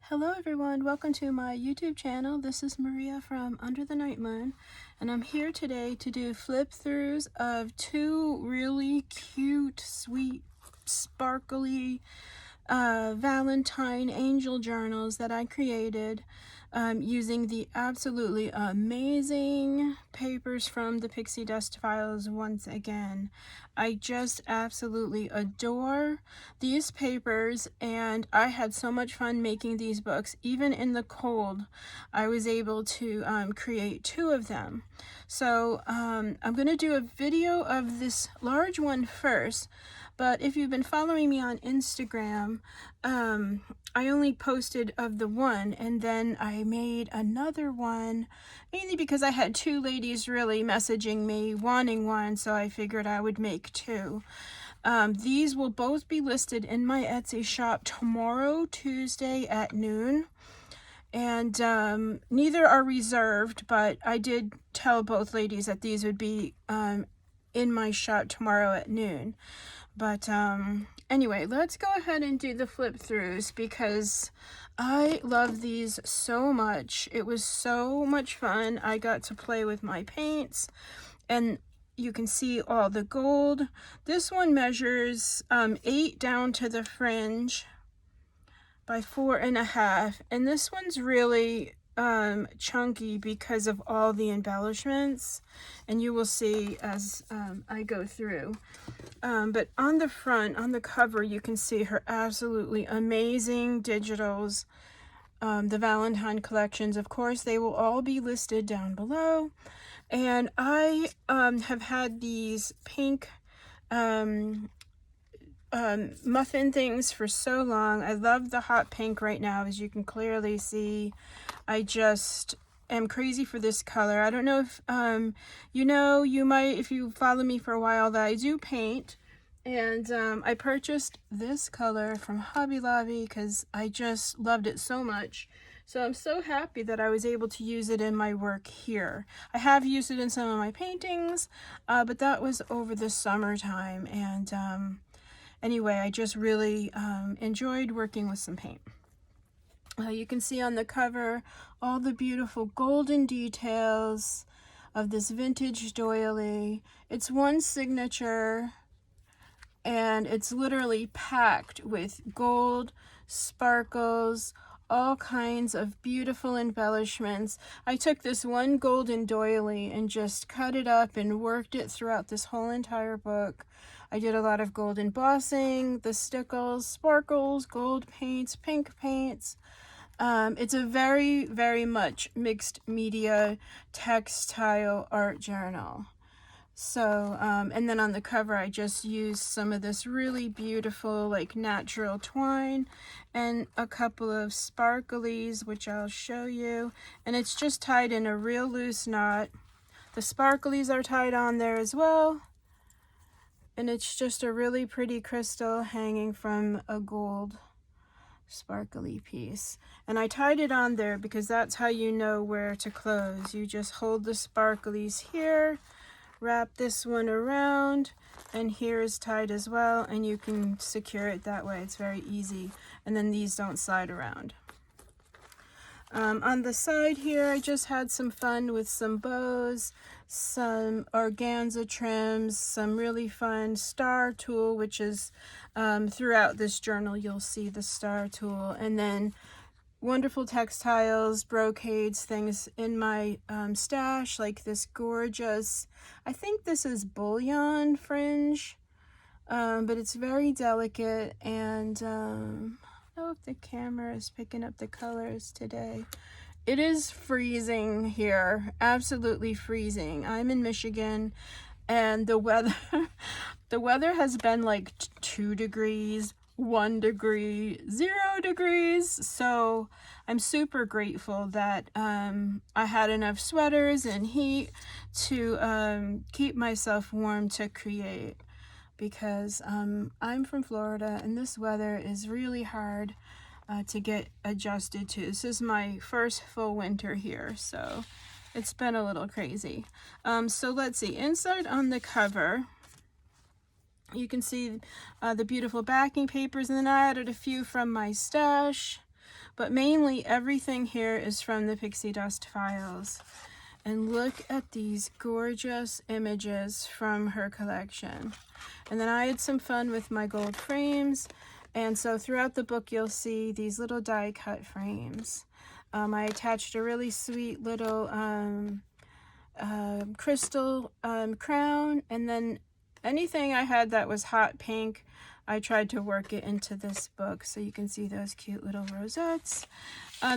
Hello everyone, welcome to my YouTube channel. This is Maria from Underthenightmoon, and I'm here today to do flip throughs of two really cute, sweet, sparkly Valentine angel journals that I created using the absolutely amazing papers from the Pixie Dust Files once again. I just absolutely adore these papers, and I had so much fun making these books. Even in the cold, I was able to create two of them. So I'm going to do a video of this large one first. But if you've been following me on Instagram, I only posted of the one, and then I made another one, mainly because I had two ladies really messaging me wanting one, so I figured I would make two. These will both be listed in my Etsy shop tomorrow, Tuesday at noon. And neither are reserved, but I did tell both ladies that these would be in my shop tomorrow at noon. But anyway, let's go ahead and do the flip throughs because I love these so much. It was so much fun. I got to play with my paints, and you can see all the gold. This one measures 8 down to the fringe by 4.5, and this one's really chunky because of all the embellishments, and you will see as I go through. But on the front, on the cover, you can see her absolutely amazing digitals, the Valentine collections. Of course, they will all be listed down below. And I have had these pink muffin things for so long. I love the hot pink right now, as you can clearly see. I just am crazy for this color. I don't know if you know, you might, if you follow me for a while, that I do paint, and I purchased this color from Hobby Lobby because I just loved it so much. So I'm so happy that I was able to use it in my work here. I have used it in some of my paintings, but that was over the summertime, and anyway, I just really enjoyed working with some paint. You can see on the cover all the beautiful golden details of this vintage doily. It's one signature, and it's literally packed with gold, sparkles, all kinds of beautiful embellishments. I took this one golden doily and just cut it up and worked it throughout this whole entire book. I did a lot of gold embossing, the stickles, sparkles, gold paints, pink paints. It's a very, very much mixed media textile art journal. So, and then on the cover, I just used some of this really beautiful, like, natural twine and a couple of sparklies, which I'll show you. And it's just tied in a real loose knot. The sparklies are tied on there as well. And it's just a really pretty crystal hanging from a gold sparkly piece, and I tied it on there because that's how you know where to close. You just hold the sparklies here, wrap this one around, and here is tied as well, and you can secure it that way. It's very easy, and then these don't slide around. On the side here, I just had some fun with some bows, some organza trims, some really fun star tulle, which is throughout this journal you'll see the star tulle, and then wonderful textiles, brocades, things in my stash, like this gorgeous, I think this is bullion fringe, but it's very delicate, and I don't know if the camera is picking up the colors today. It is freezing here, absolutely freezing. I'm in Michigan, and the weather has been like 2 degrees, 1 degree, 0 degrees. So I'm super grateful that I had enough sweaters and heat to keep myself warm to create, because I'm from Florida, and this weather is really hard to get adjusted to. This is my first full winter here, so it's been a little crazy. So let's see, inside on the cover, you can see the beautiful backing papers, and then I added a few from my stash, but mainly everything here is from the Pixie Dust Files. And look at these gorgeous images from her collection. And then I had some fun with my gold frames. And so throughout the book, you'll see these little die cut frames. I attached a really sweet little crystal crown, and then anything I had that was hot pink, I tried to work it into this book. So you can see those cute little rosettes.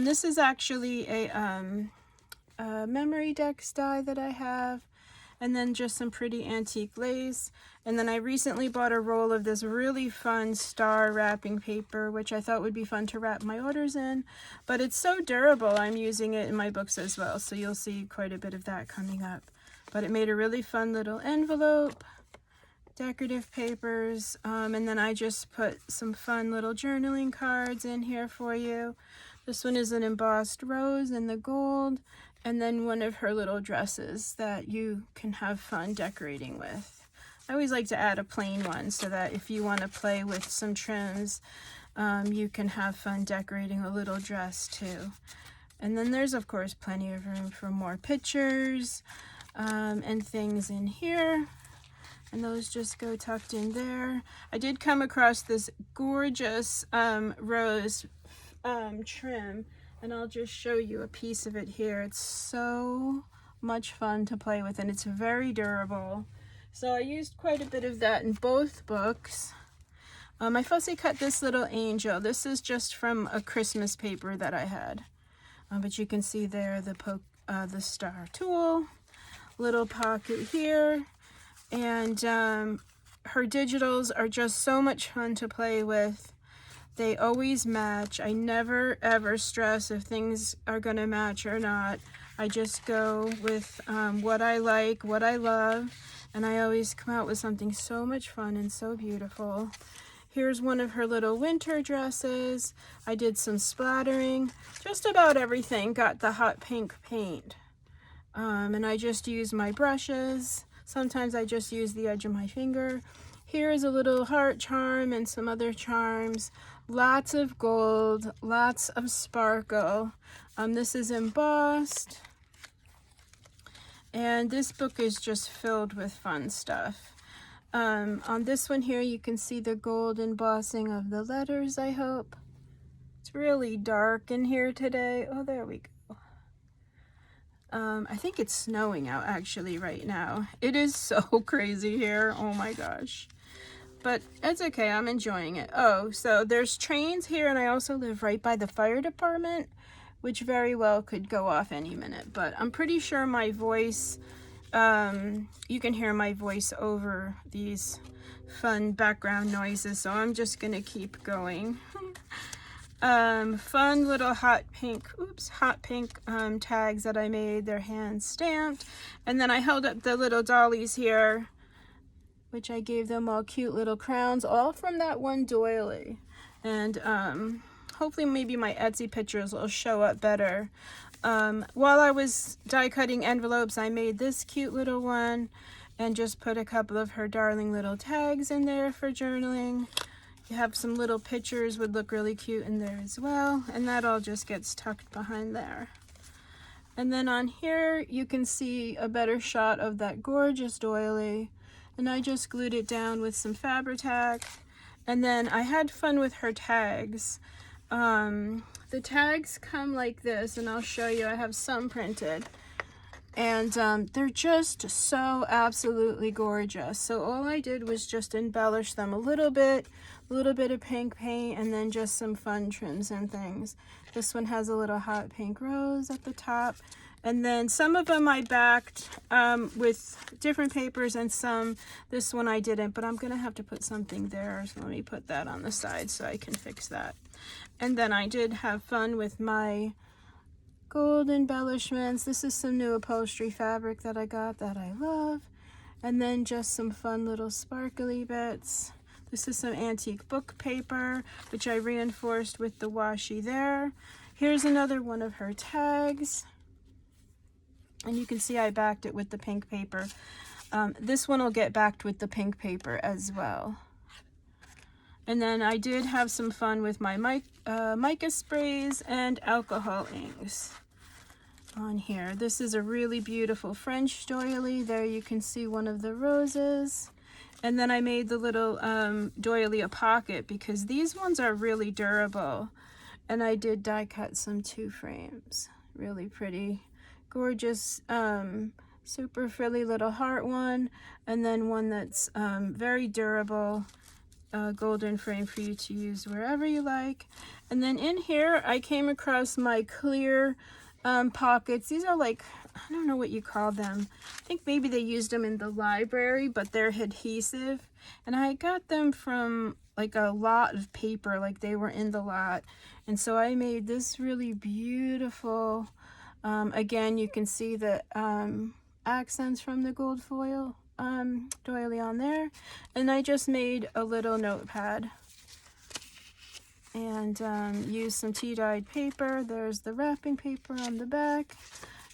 This is actually a memory dex die that I have, and then just some pretty antique lace. And then I recently bought a roll of this really fun star wrapping paper, which I thought would be fun to wrap my orders in, but it's so durable, I'm using it in my books as well, so you'll see quite a bit of that coming up. But it made a really fun little envelope, decorative papers, and then I just put some fun little journaling cards in here for you. This one is an embossed rose in the gold, and then one of her little dresses that you can have fun decorating with. I always like to add a plain one so that if you want to play with some trims, you can have fun decorating a little dress too. And then there's of course plenty of room for more pictures and things in here. And those just go tucked in there. I did come across this gorgeous rose trim, and I'll just show you a piece of it here. It's so much fun to play with, and it's very durable. So I used quite a bit of that in both books. I fussy cut this little angel. This is just from a Christmas paper that I had. But you can see there the star tool, little pocket here, and her digitals are just so much fun to play with. They always match. I never ever stress if things are gonna match or not. I just go with what I like, what I love, and I always come out with something so much fun and so beautiful. Here's one of her little winter dresses. I did some splattering. Just about everything got the hot pink paint. And I just use my brushes. Sometimes I just use the edge of my finger. Here is a little heart charm and some other charms. Lots of gold, lots of sparkle. This is embossed. And this book is just filled with fun stuff. On this one here, you can see the gold embossing of the letters, I hope. It's really dark in here today. Oh, there we go. I think it's snowing out actually right now. It is so crazy here. Oh my gosh. But it's okay. I'm enjoying it. Oh, so there's trains here, and I also live right by the fire department, which very well could go off any minute. But I'm pretty sure my voice, you can hear my voice over these fun background noises, so I'm just gonna keep going. Fun little hot pink tags that I made. They're hand stamped. And then I held up the little dollies here, which I gave them all cute little crowns, all from that one doily. And hopefully maybe my Etsy pictures will show up better. While I was die cutting envelopes, I made this cute little one and just put a couple of her darling little tags in there for journaling. You have some little pictures, would look really cute in there as well, and that all just gets tucked behind there. And then on here you can see a better shot of that gorgeous doily, and I just glued it down with some Fabri-Tac. And then I had fun with her tags. The tags come like this, and I'll show you. I have some printed, and they're just so absolutely gorgeous. So all I did was just embellish them a little bit of pink paint, and then just some fun trims and things. This one has a little hot pink rose at the top, and then some of them I backed with different papers, and this one I didn't, but I'm gonna have to put something there, so let me put that on the side so I can fix that. And then I did have fun with my gold embellishments. This is some new upholstery fabric that I got that I love, and then just some fun little sparkly bits. This is some antique book paper, which I reinforced with the washi there. Here's another one of her tags, and you can see I backed it with the pink paper. This one will get backed with the pink paper as well. And then I did have some fun with my mica sprays and alcohol inks on here. This is a really beautiful French doily. There you can see one of the roses. And then I made the little doily a pocket because these ones are really durable. And I did die cut some 2 frames. Really pretty, gorgeous, super frilly little heart one. And then one that's very durable, golden frame for you to use wherever you like. And then in here I came across my clear pockets. These are like, I don't know what you call them. I think maybe they used them in the library, but they're adhesive. And I got them from like a lot of paper, like they were in the lot. And so I made this really beautiful, again, you can see the accents from the gold foil doily on there. And I just made a little notepad and used some tea-dyed paper. There's the wrapping paper on the back.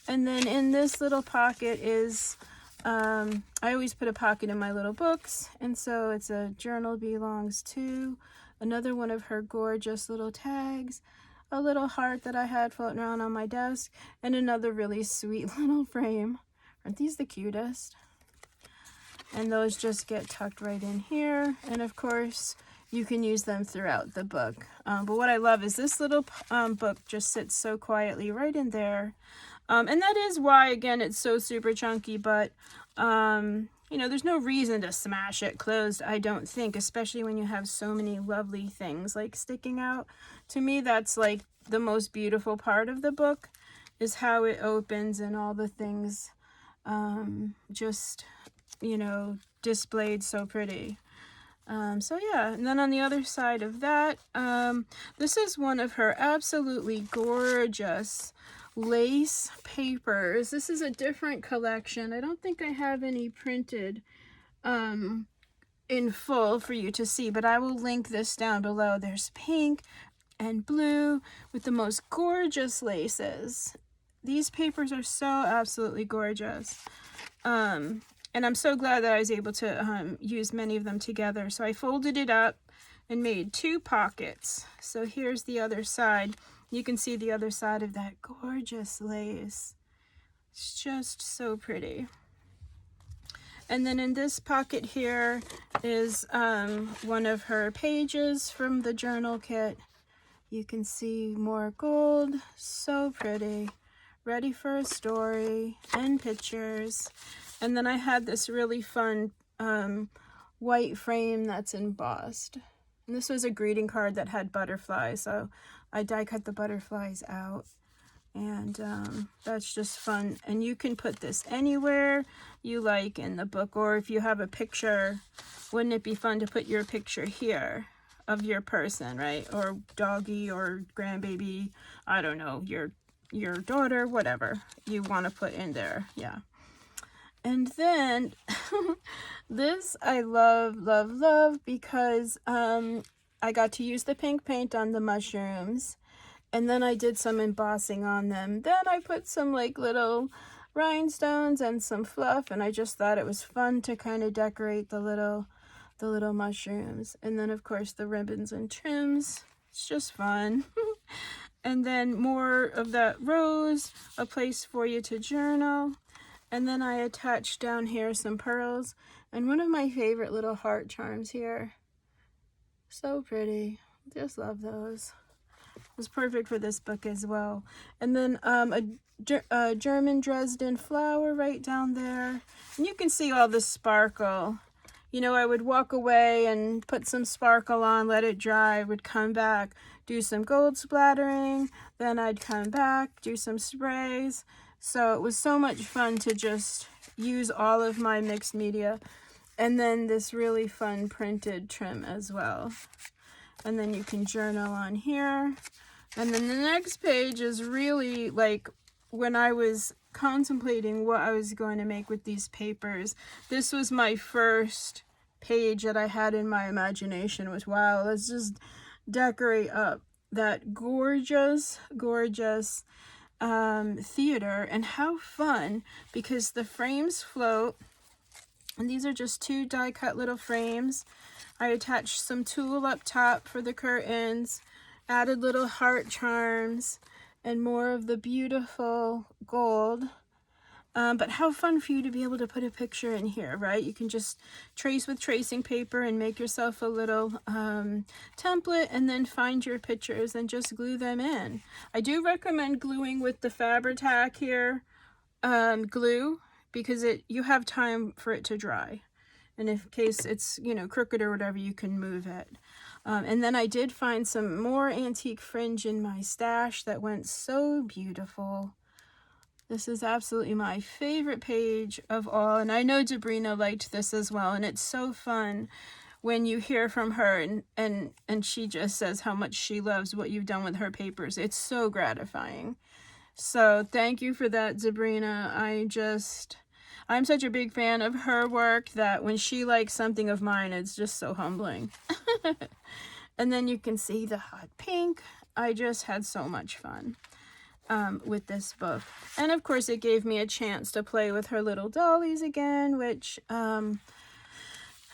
And then in this little pocket is, I always put a pocket in my little books, and so it's a journal belongs to, another one of her gorgeous little tags, a little heart that I had floating around on my desk, and another really sweet little frame. Aren't these the cutest? And those just get tucked right in here, and of course you can use them throughout the book. But what I love is this little book just sits so quietly right in there. And that is why, again, it's so super chunky, but, you know, there's no reason to smash it closed, I don't think, especially when you have so many lovely things, like, sticking out. To me, that's, like, the most beautiful part of the book, is how it opens and all the things, just, you know, displayed so pretty. So yeah, and then on the other side of that, this is one of her absolutely gorgeous lace papers. This is a different collection. I don't think I have any printed in full for you to see, but I will link this down below. There's pink and blue with the most gorgeous laces. These papers are so absolutely gorgeous. And I'm so glad that I was able to use many of them together. So I folded it up and made 2 pockets. So here's the other side. You can see the other side of that gorgeous lace. It's just so pretty. And then in this pocket here is one of her pages from the journal kit. You can see more gold, so pretty. Ready for a story and pictures. And then I had this really fun white frame that's embossed. And this was a greeting card that had butterflies, so I die cut the butterflies out. And that's just fun. And you can put this anywhere you like in the book, or if you have a picture, wouldn't it be fun to put your picture here of your person, right? Or doggy or grandbaby, I don't know, your daughter, whatever you want to put in there. Yeah. And then this I love, love, love, because I got to use the pink paint on the mushrooms, and then I did some embossing on them. Then I put some like little rhinestones and some fluff, and I just thought it was fun to kind of decorate the little mushrooms. And then of course the ribbons and trims. It's just fun. And then more of that rose, a place for you to journal. And then I attached down here some pearls and one of my favorite little heart charms here. So pretty. Just love those. It was perfect for this book as well. And then a German Dresden flower right down there. And you can see all the sparkle. You know, I would walk away and put some sparkle on, let it dry, would come back, do some gold splattering, then I'd come back, do some sprays. So it was so much fun to just use all of my mixed media. And then this really fun printed trim as well. And then you can journal on here. And then the next page is really like when I was contemplating what I was going to make with these papers. This was my first page that I had in my imagination was, wow, let's just decorate up that gorgeous, gorgeous theater. And how fun, because the frames float And these are just 2 die cut little frames. I attached some tulle up top for the curtains, added little heart charms, and more of the beautiful gold. But how fun for you to be able to put a picture in here, right? You can just trace with tracing paper and make yourself a little template, and then find your pictures and just glue them in. I do recommend gluing with the Fabri-Tac here glue, because you have time for it to dry. And in case it's, you know, crooked or whatever, you can move it. And then I did find some more antique fringe in my stash that went so beautiful. This is absolutely my favorite page of all, and I know Debrina liked this as well, and it's so fun when you hear from her and she just says how much she loves what you've done with her papers. It's so gratifying. So thank you for that, Debrina. I'm such a big fan of her work that when she likes something of mine, it's just so humbling. And then you can see the hot pink. I just had so much fun with this book. And of course it gave me a chance to play with her little dollies again, which I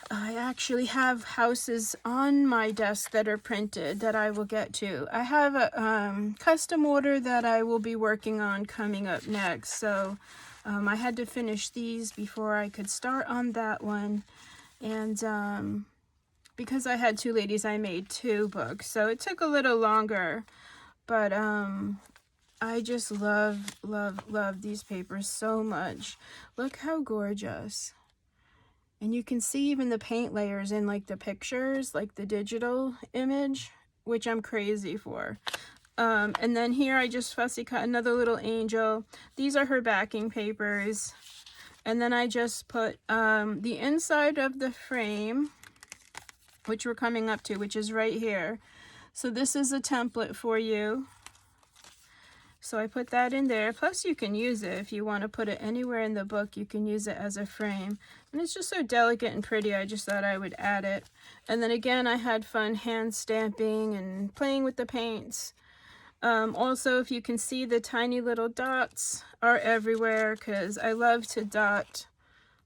actually have houses on my desk that are printed that I will get to. I have a custom order that I will be working on coming up next, so I had to finish these before I could start on that one. And because I had 2 ladies, I made 2 books, so it took a little longer, but I just love these papers so much. Look how gorgeous. And you can see even the paint layers in like the pictures, like the digital image, which I'm crazy for. And then here I just fussy cut another little angel. These are her backing papers. And then I just put the inside of the frame, which we're coming up to, which is right here. So this is a template for you. So I put that in there. Plus you can use it if you want to put it anywhere in the book. You can use it as a frame. And it's just so delicate and pretty. I just thought I would add it. And then again, I had fun hand stamping and playing with the paints. Also, if you can see, the tiny little dots are everywhere because I love to dot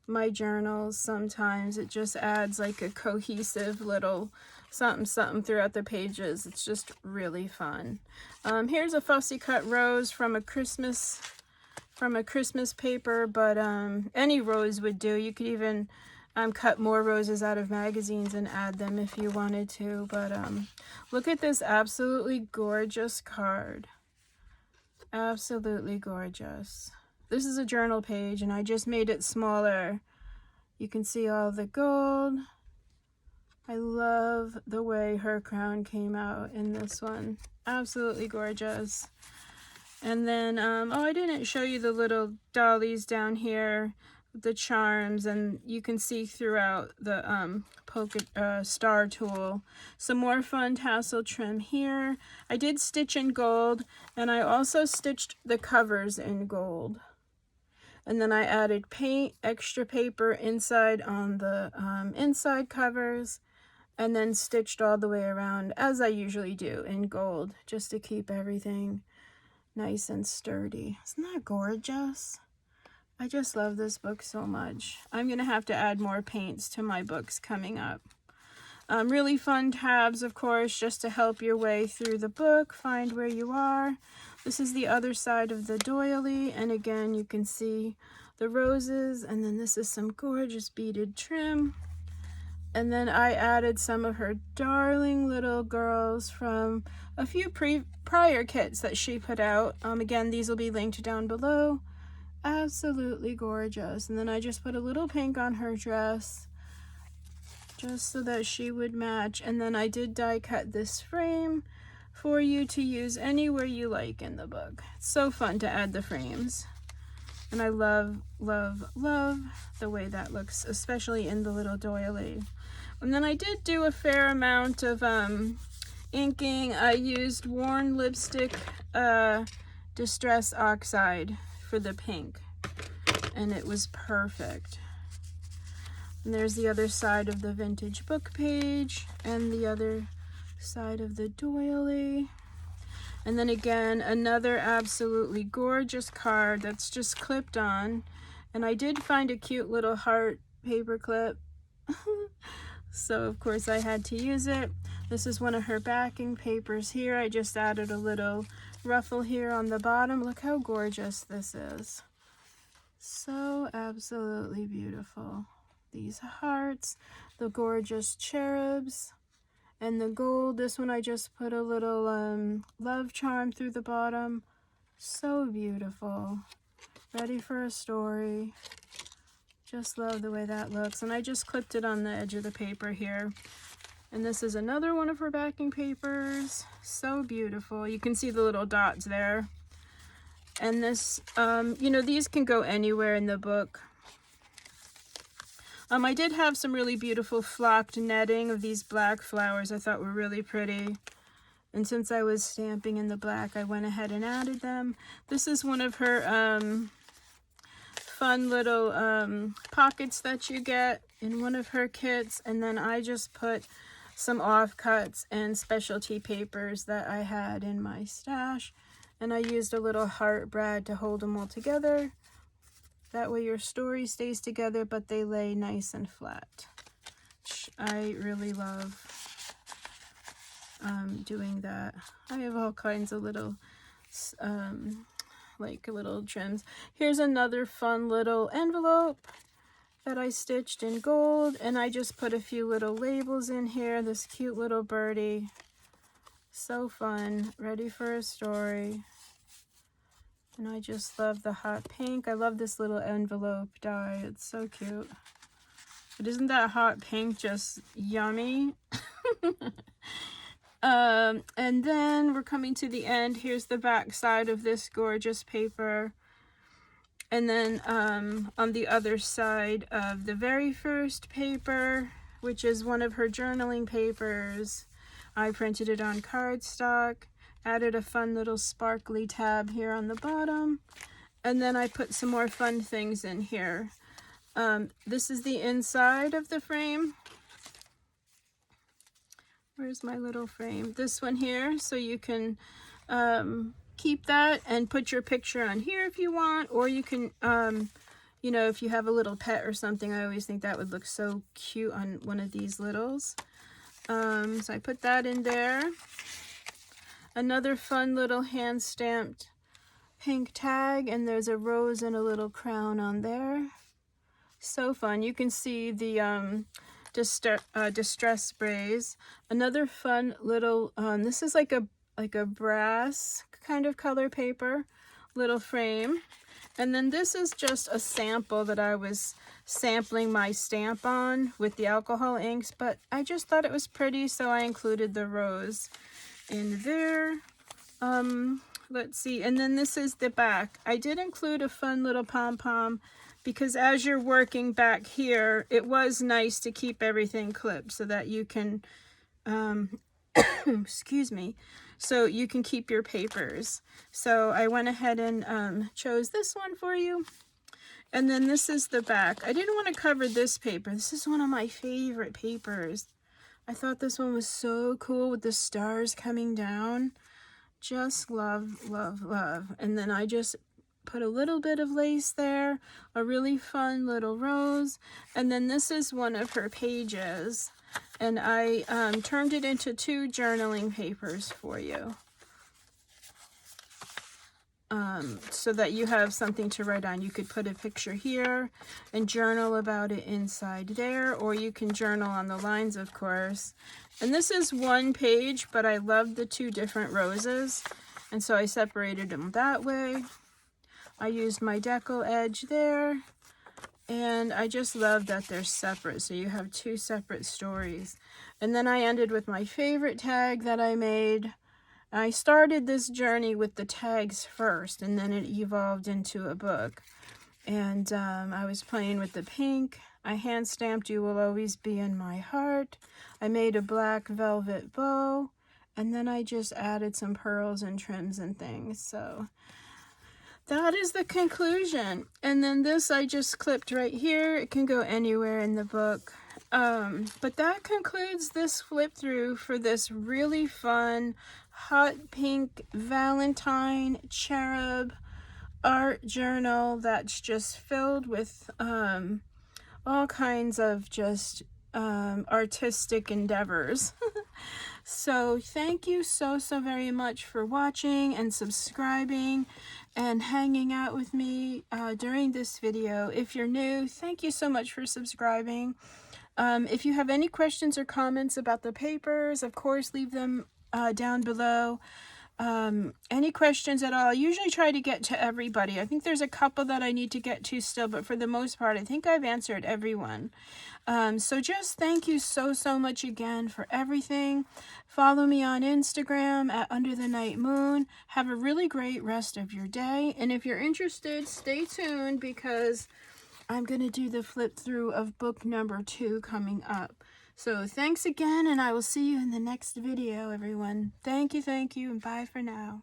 my journals sometimes. It just adds like a cohesive little something throughout the pages. It's just really fun. Here's a fussy cut rose from a Christmas paper, but any rose would do. You could even cut more roses out of magazines and add them if you wanted to. But look at this absolutely gorgeous card. Absolutely gorgeous. This is a journal page and I just made it smaller. You can see all the gold. I love the way her crown came out in this one. Absolutely gorgeous. And then, oh, I didn't show you the little dollies down here, the charms, and you can see throughout the polka star tool. Some more fun tassel trim here. I did stitch in gold, and I also stitched the covers in gold. And then I added paint, extra paper inside on the inside covers, and then stitched all the way around, as I usually do, in gold, just to keep everything nice and sturdy. Isn't that gorgeous? I just love this book so much. I'm going to have to add more paints to my books coming up. Really fun tabs, of course, just to help your way through the book, find where you are. This is the other side of the doily, and again, you can see the roses, and then this is some gorgeous beaded trim. And then I added some of her darling little girls from a few prior kits that she put out. Again, these will be linked down below. Absolutely gorgeous. And then I just put a little pink on her dress, just so that she would match. And then I did die cut this frame for you to use anywhere you like in the book. It's so fun to add the frames. And I love the way that looks, especially in the little doily. And then I did do a fair amount of inking. I used Worn Lipstick Distress Oxide for the pink, and it was perfect. And there's the other side of the vintage book page and the other side of the doily. And then again, another absolutely gorgeous card that's just clipped on. And I did find a cute little heart paper clip. So of course I had to use it. This is one of her backing papers here. I just added a little ruffle here on the bottom. Look how gorgeous this is. So absolutely beautiful. These hearts, the gorgeous cherubs, and the gold. This one I just put a little love charm through the bottom. So beautiful. Ready for a story. Just love the way that looks. And I just clipped it on the edge of the paper here. And this is another one of her backing papers. So beautiful. You can see the little dots there. And this, you know, these can go anywhere in the book. I did have some really beautiful flocked netting of these black flowers I thought were really pretty. And since I was stamping in the black, I went ahead and added them. This is one of her fun little pockets that you get in one of her kits. And then I just put some offcuts and specialty papers that I had in my stash. And I used a little heart brad to hold them all together. That way your story stays together, but they lay nice and flat. I really love doing that. I have all kinds of little like little trims. Here's another fun little envelope that I stitched in gold, and I just put a few little labels in here. This cute little birdie, so fun, ready for a story. And I just love the hot pink. I love this little envelope die. It's so cute. But isn't that hot pink just yummy? And then we're coming to the end. Here's the back side of this gorgeous paper. And then on the other side of the very first paper, which is one of her journaling papers, I printed it on cardstock, added a fun little sparkly tab here on the bottom, and then I put some more fun things in here. This is the inside of the frame. Where's my little frame? This one here, so you can keep that and put your picture on here if you want, or you can, you know, if you have a little pet or something, I always think that would look so cute on one of these littles. So I put that in there. Another fun little hand-stamped pink tag, and there's a rose and a little crown on there. So fun. You can see the distress sprays. Another fun little, this is like a brass kind of color paper, little frame. And then this is just a sample that I was sampling my stamp on with the alcohol inks, but I just thought it was pretty, so I included the rose in there. Let's see, and then this is the back. I did include a fun little pom-pom because as you're working back here, it was nice to keep everything clipped so that you can, excuse me, so you can keep your papers. So I went ahead and chose this one for you. And then this is the back. I didn't want to cover this paper. This is one of my favorite papers. I thought this one was so cool with the stars coming down. Just love, love, love. And then I just put a little bit of lace there, a really fun little rose. And then this is one of her pages. And I turned it into 2 journaling papers for you. So that you have something to write on. You could put a picture here and journal about it inside there, or you can journal on the lines, of course. And this is 1 page, but I love the 2 different roses, and so I separated them that way. I used my decal edge there, and I just love that they're separate, so you have 2 separate stories. And then I ended with my favorite tag that I made. I started this journey with the tags first, and then it evolved into a book. And I was playing with the pink. I hand stamped "You Will Always Be in My Heart." I made a black velvet bow, and then I just added some pearls and trims and things. So that is the conclusion. And then this I just clipped right here. It can go anywhere in the book. But that concludes this flip through for this really fun hot pink Valentine cherub art journal that's just filled with all kinds of just artistic endeavors. So thank you so very much for watching and subscribing and hanging out with me during this video. If you're new, thank you so much for subscribing. If you have any questions or comments about the papers, of course, leave them down below. Any questions at all? I usually try to get to everybody. I think there's a couple that I need to get to still, but for the most part, I think I've answered everyone. So just thank you so much again for everything. Follow me on Instagram at Underthenightmoon. Have a really great rest of your day. And if you're interested, stay tuned because I'm going to do the flip through of book number 2 coming up. So thanks again, and I will see you in the next video, everyone. Thank you, and bye for now.